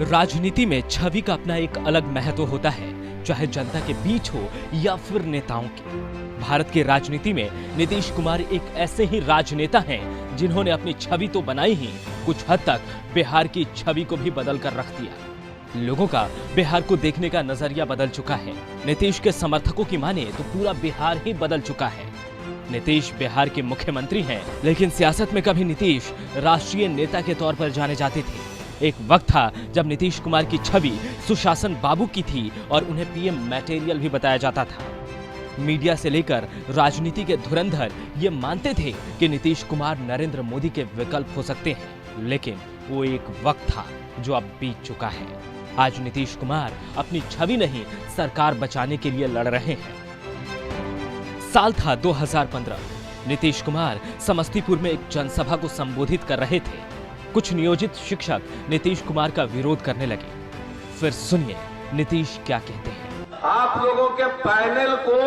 राजनीति में छवि का अपना एक अलग महत्व होता है, चाहे जनता के बीच हो या फिर नेताओं की। भारत की राजनीति में नीतीश कुमार एक ऐसे ही राजनेता हैं जिन्होंने अपनी छवि तो बनाई ही, कुछ हद तक बिहार की छवि को भी बदल कर रख दिया। लोगों का बिहार को देखने का नजरिया बदल चुका है। नीतीश के समर्थकों की माने तो पूरा बिहार ही बदल चुका है। नीतीश बिहार के मुख्यमंत्री हैं, लेकिन सियासत में कभी नीतीश राष्ट्रीय नेता के तौर पर जाने जाते थे। एक वक्त था जब नीतीश कुमार की छवि सुशासन बाबू की थी और उन्हें पीएम मटेरियल भी बताया जाता था। मीडिया से लेकर राजनीति के धुरंधर ये मानते थे कि नीतीश कुमार नरेंद्र मोदी के विकल्प हो सकते हैं, लेकिन वो एक वक्त था जो अब बीत चुका है। आज नीतीश कुमार अपनी छवि नहीं, सरकार बचाने के लिए लड़ रहे हैं। साल था 2015। नीतीश कुमार समस्तीपुर में एक जनसभा को संबोधित कर रहे थे। कुछ नियोजित शिक्षक नीतीश कुमार का विरोध करने लगे। फिर सुनिए नीतीश क्या कहते हैं। आप लोगों के पैनल को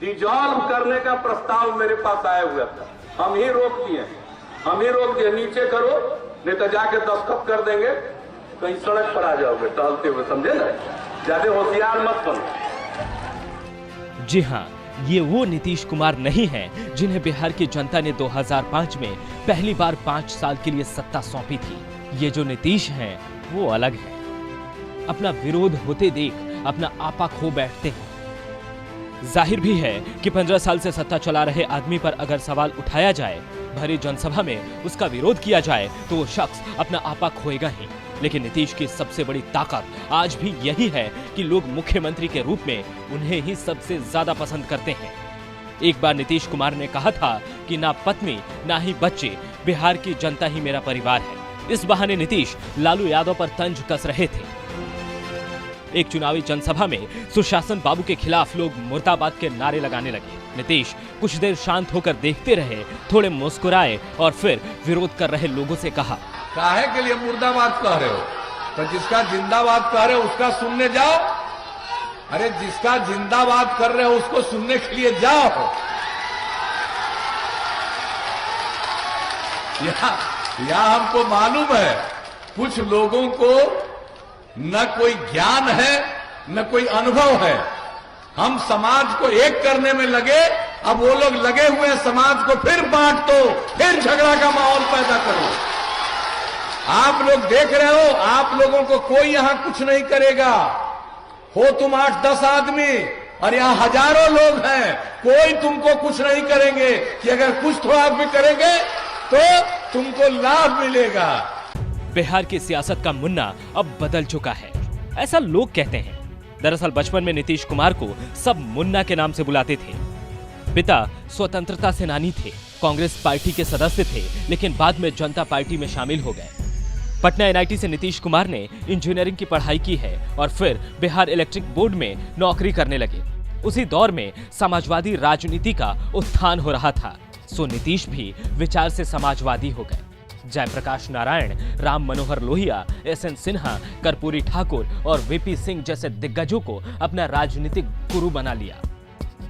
डिसॉल्व करने का प्रस्ताव मेरे पास आया हुआ था, हम ही रोक दिए। नीचे करो, नहीं तो जाके दस्तखत कर देंगे, कहीं सड़क पर आ जाओगे टहलते हुए, समझे ना? ज्यादा होशियार मत बनो। जी हाँ, ये वो नीतीश कुमार नहीं हैं जिन्हें बिहार की जनता ने 2005 में पहली बार 5 साल के लिए सत्ता सौंपी थी। ये जो नीतीश हैं वो अलग है। अपना विरोध होते देख अपना आपा खो बैठते हैं। जाहिर भी है कि 15 साल से सत्ता चला रहे आदमी पर अगर सवाल उठाया जाए, भरी जनसभा में उसका विरोध किया जाए, तो वो शख्स अपना आपा खोएगा ही। लेकिन नीतीश की सबसे बड़ी ताकत आज भी यही है कि लोग मुख्यमंत्री के रूप में उन्हें ही सबसे ज्यादा पसंद करते हैं। एक बार नीतीश कुमार ने कहा था कि ना पत्नी ना ही बच्चे, बिहार की जनता ही मेरा परिवार है। इस बहाने नीतीश लालू यादव पर तंज कस रहे थे। एक चुनावी जनसभा में सुशासन बाबू के खिलाफ लोग मुर्दाबाद के नारे लगाने लगे। नीतीश कुछ देर शांत होकर देखते रहे, थोड़े मुस्कुराए और फिर विरोध कर रहे लोगों से कहा, काहे के लिए मुर्दाबाद कह रहे हो? तो जिसका जिंदाबाद कह रहे हो उसका सुनने जाओ। अरे जिसका जिंदाबाद कर रहे हो उसको सुनने के लिए जाओ। यह हमको मालूम है कुछ लोगों को न कोई ज्ञान है न कोई अनुभव है। हम समाज को एक करने में लगे, अब वो लोग लगे हुए हैं समाज को फिर बांट दो, फिर झगड़ा का माहौल पैदा करो। आप लोग देख रहे हो, आप लोगों को कोई यहां कुछ नहीं करेगा। हो तुम 8-10 आदमी और यहां हजारों लोग हैं, कोई तुमको कुछ नहीं करेंगे। कि अगर कुछ तो आप भी करेंगे तो तुमको लाभ मिलेगा। बिहार की सियासत का मुन्ना अब बदल चुका है, ऐसा लोग कहते हैं। दरअसल बचपन में नीतीश कुमार को सब मुन्ना के नाम से बुलाते थे। पिता स्वतंत्रता सेनानी थे, कांग्रेस पार्टी के सदस्य थे, लेकिन बाद में जनता पार्टी में शामिल हो गए। पटना एनआईटी से नीतीश कुमार ने इंजीनियरिंग की पढ़ाई की है और फिर बिहार इलेक्ट्रिक बोर्ड में नौकरी करने लगे। उसी दौर में समाजवादी राजनीति का उत्थान हो रहा था, सो नीतीश भी विचार से समाजवादी हो गए। जयप्रकाश नारायण, राम मनोहर लोहिया, एसएन सिन्हा, कर्पूरी ठाकुर और वीपी सिंह जैसे दिग्गजों को अपना राजनीतिक गुरु बना लिया।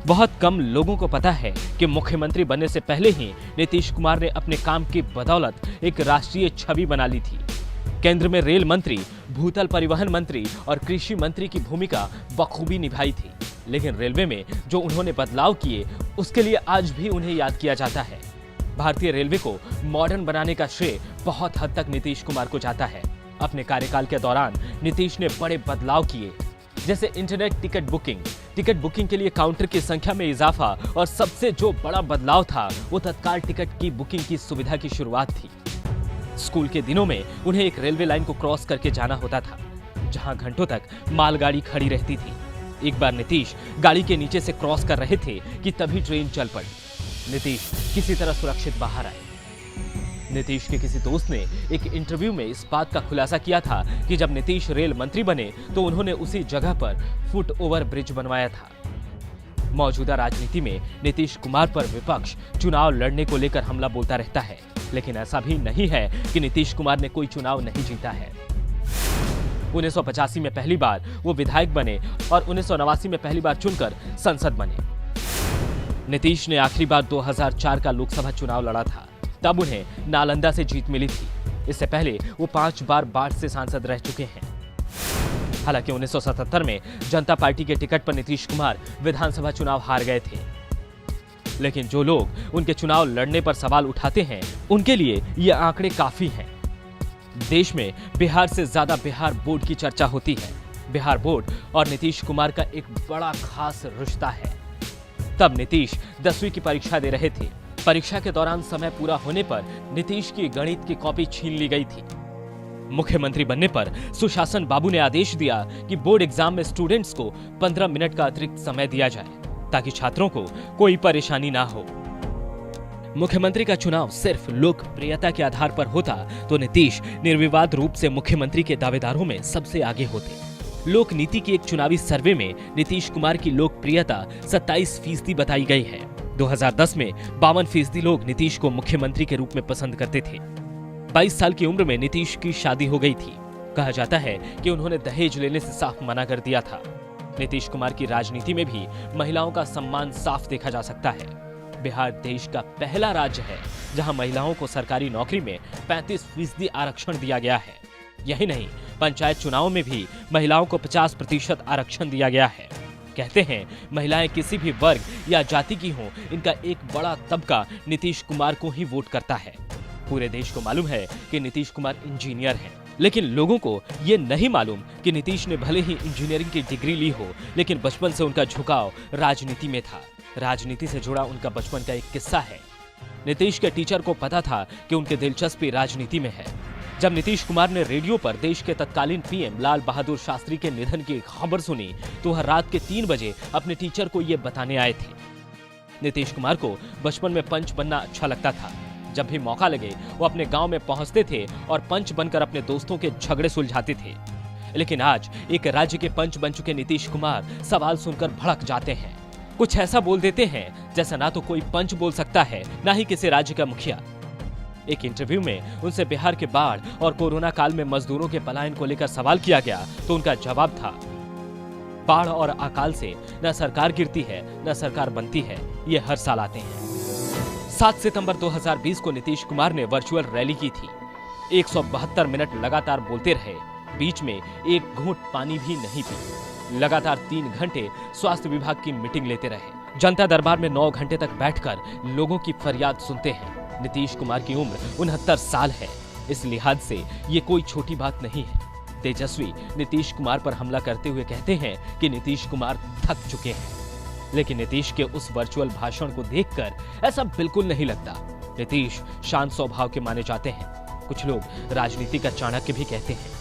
बहुत कम लोगों को पता है कि मुख्यमंत्री बनने से पहले ही नीतीश कुमार ने अपने काम की बदौलत एक राष्ट्रीय छवि बना ली थी। केंद्र में रेल मंत्री, भूतल परिवहन मंत्री और कृषि मंत्री की भूमिका बखूबी निभाई थी। लेकिन रेलवे में जो उन्होंने बदलाव किए, उसके लिए आज भी उन्हें याद किया जाता है। भारतीय रेलवे को मॉडर्न बनाने का श्रेय बहुत हद तक नीतीश कुमार को जाता है। अपने कार्यकाल के दौरान नीतीश ने बड़े बदलाव किए, जैसे इंटरनेट टिकट बुकिंग के लिए काउंटर की संख्या में इजाफा, और सबसे जो बड़ा बदलाव था वो तत्काल टिकट की बुकिंग की सुविधा की शुरुआत थी। स्कूल के दिनों में उन्हें एक रेलवे लाइन को क्रॉस करके जाना होता था, जहां घंटों तक मालगाड़ी खड़ी रहती थी। एक बार नीतीश गाड़ी के नीचे से क्रॉस कर रहे थे कि तभी ट्रेन चल पड़ी। नीतीश किसी तरह सुरक्षित बाहर आए। नीतीश के किसी दोस्त ने एक इंटरव्यू में इस बात का खुलासा किया था कि जब नीतीश रेल मंत्री बने तो उन्होंने उसी जगह पर फुट ओवर ब्रिज बनवाया था। मौजूदा राजनीति में नीतीश कुमार पर विपक्ष चुनाव लड़ने को लेकर हमला बोलता रहता है, लेकिन ऐसा भी नहीं है कि नीतीश कुमार ने कोई चुनाव नहीं जीता है। 1985 में पहली बार वो विधायक बने और 1989 में पहली बार चुनकर संसद बने। नीतीश ने आखिरी बार 2004 का लोकसभा चुनाव लड़ा था, तब उन्हें नालंदा से जीत मिली थी। इससे पहले वो 5 बार बाढ़ से सांसद रह चुके हैं। हालांकि 1977 में जनता पार्टी के टिकट पर नीतीश कुमार विधानसभा चुनाव हार गए थे, लेकिन जो लोग उनके चुनाव लड़ने पर सवाल उठाते हैं उनके लिए ये आंकड़े काफी हैं। देश में बिहार से ज्यादा बिहार बोर्ड की चर्चा होती है। बिहार बोर्ड और नीतीश कुमार का एक बड़ा खास रिश्ता है। तब नीतीश 10वीं की परीक्षा दे रहे थे। परीक्षा के दौरान समय पूरा होने पर नीतीश की गणित की कॉपी छीन ली गई थी। मुख्यमंत्री बनने पर सुशासन बाबू ने आदेश दिया कि बोर्ड एग्जाम में स्टूडेंट्स को 15 मिनट का अतिरिक्त समय दिया जाए ताकि छात्रों को कोई परेशानी ना हो। मुख्यमंत्री का चुनाव सिर्फ लोकप्रियता के आधार पर होता तो नीतीश निर्विवाद रूप से मुख्यमंत्री के दावेदारों में सबसे आगे होते। लोक नीति की एक चुनावी सर्वे में नीतीश कुमार की लोकप्रियता 27% बताई गई है। 2010 में 52% लोग नीतीश को मुख्यमंत्री के रूप में पसंद करते थे। 22 साल की उम्र में नीतीश की शादी हो गई थी। कहा जाता है कि उन्होंने दहेज लेने से साफ मना कर दिया था। नीतीश कुमार की राजनीति में भी महिलाओं का सम्मान साफ देखा जा सकता है। बिहार देश का पहला राज्य है जहां महिलाओं को सरकारी नौकरी में 35% आरक्षण दिया गया है। यही नहीं, पंचायत चुनाव में भी महिलाओं को 50% आरक्षण दिया गया है। कहते हैं महिलाएं किसी भी वर्ग या जाति की हों, इनका एक बड़ा तबका नीतीश कुमार को ही वोट करता है। पूरे देश को मालूम है कि नीतीश कुमार इंजीनियर हैं, लेकिन लोगों को ये नहीं मालूम कि नीतीश ने भले ही इंजीनियरिंग की डिग्री ली हो, लेकिन बचपन से उनका झुकाव राजनीति में था। राजनीति से जुड़ा उनका बचपन का एक किस्सा है। नीतीश के टीचर को पता था कि उनकी दिलचस्पी राजनीति में है। जब नीतीश कुमार ने रेडियो पर देश के तत्कालीन पीएम लाल बहादुर शास्त्री के निधन की खबर सुनी तो वह रात के 3 बजे अपने टीचर को ये बताने आए थे। नीतीश कुमार को बचपन में पंच बनना अच्छा लगता था। जब भी मौका लगे वो अपने गांव में पहुंचते थे और पंच बनकर अपने दोस्तों के झगड़े सुलझाते थे। लेकिन आज एक राज्य के पंच बन चुके नीतीश कुमार सवाल सुनकर भड़क जाते हैं। कुछ ऐसा बोल देते हैं जैसा ना तो कोई पंच बोल सकता है, ना ही किसी राज्य का मुखिया। एक इंटरव्यू में उनसे बिहार के बाढ़ और कोरोना काल में मजदूरों के पलायन को लेकर सवाल किया गया तो उनका जवाब था, बाढ़ और अकाल से न सरकार गिरती है न सरकार बनती है, ये हर साल आते हैं। 7 सितंबर 2020 को नीतीश कुमार ने वर्चुअल रैली की थी। 172 मिनट लगातार बोलते रहे, बीच में एक घूंट पानी भी नहीं पी। लगातार 3 घंटे स्वास्थ्य विभाग की मीटिंग लेते रहे। जनता दरबार में 9 घंटे तक बैठकर लोगों की फरियाद सुनते हैं। नीतीश कुमार की उम्र 69 साल है। इस लिहाज से ये कोई छोटी बात नहीं है। तेजस्वी नीतीश कुमार पर हमला करते हुए कहते हैं कि नीतीश कुमार थक चुके हैं, लेकिन नीतीश के उस वर्चुअल भाषण को देखकर ऐसा बिल्कुल नहीं लगता। नीतीश शांत स्वभाव के माने जाते हैं। कुछ लोग राजनीति का चाणक्य भी कहते हैं।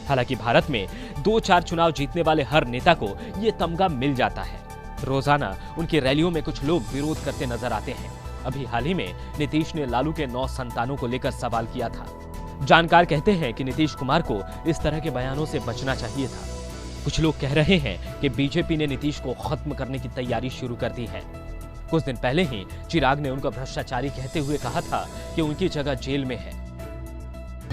हालांकि भारत में 2-4 चुनाव जीतने वाले हर नेता को ये तमगा मिल जाता है। रोजाना उनकी रैलियों में कुछ लोग विरोध करते नजर आते हैं। अभी हाल ही में नीतीश ने लालू के 9 संतानों को लेकर सवाल किया था। जानकार कहते हैं कि नीतीश कुमार को इस तरह के बयानों से बचना चाहिए था। कुछ लोग कह रहे हैं कि बीजेपी ने नीतीश को खत्म करने की तैयारी शुरू कर दी है। कुछ दिन पहले ही चिराग ने उनको भ्रष्टाचारी कहते हुए कहा था कि उनकी जगह जेल में है।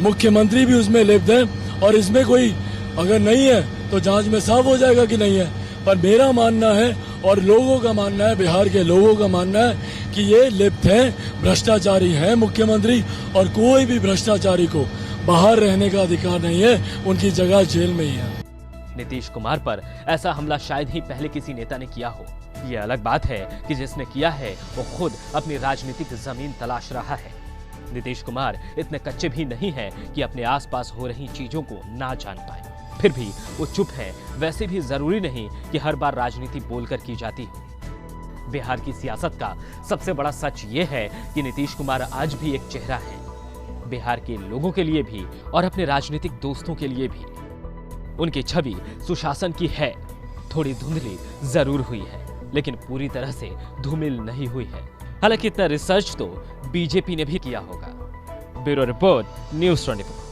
मुख्यमंत्री भी उसमें लिप्त है और इसमें कोई अगर नहीं है तो जांच में साफ हो जाएगा कि नहीं है। पर मेरा मानना है और लोगों का मानना है, बिहार के लोगों का मानना है कि ये लिप्त हैं, भ्रष्टाचारी हैं मुख्यमंत्री, और कोई भी भ्रष्टाचारी को बाहर रहने का अधिकार नहीं है, उनकी जगह जेल में ही है। नीतीश कुमार पर ऐसा हमला शायद ही पहले किसी नेता ने किया हो। ये अलग बात है कि जिसने किया है वो खुद अपनी राजनीतिक जमीन तलाश रहा है। नीतीश कुमार इतने कच्चे भी नहीं हैं कि अपने आसपास हो रही चीजों को ना जान पाए, फिर भी वो चुप है। वैसे भी जरूरी नहीं कि हर बार राजनीति बोलकर की जाती हो। बिहार की सियासत का सबसे बड़ा सच ये है कि नीतीश कुमार आज भी एक चेहरा है, बिहार के लोगों के लिए भी और अपने राजनीतिक दोस्तों के लिए भी। उनकी छवि सुशासन की है, थोड़ी धुंधली जरूर हुई है, लेकिन पूरी तरह से धूमिल नहीं हुई है। हालांकि इतना रिसर्च तो बीजेपी ने भी किया होगा। Bureau report, news 24।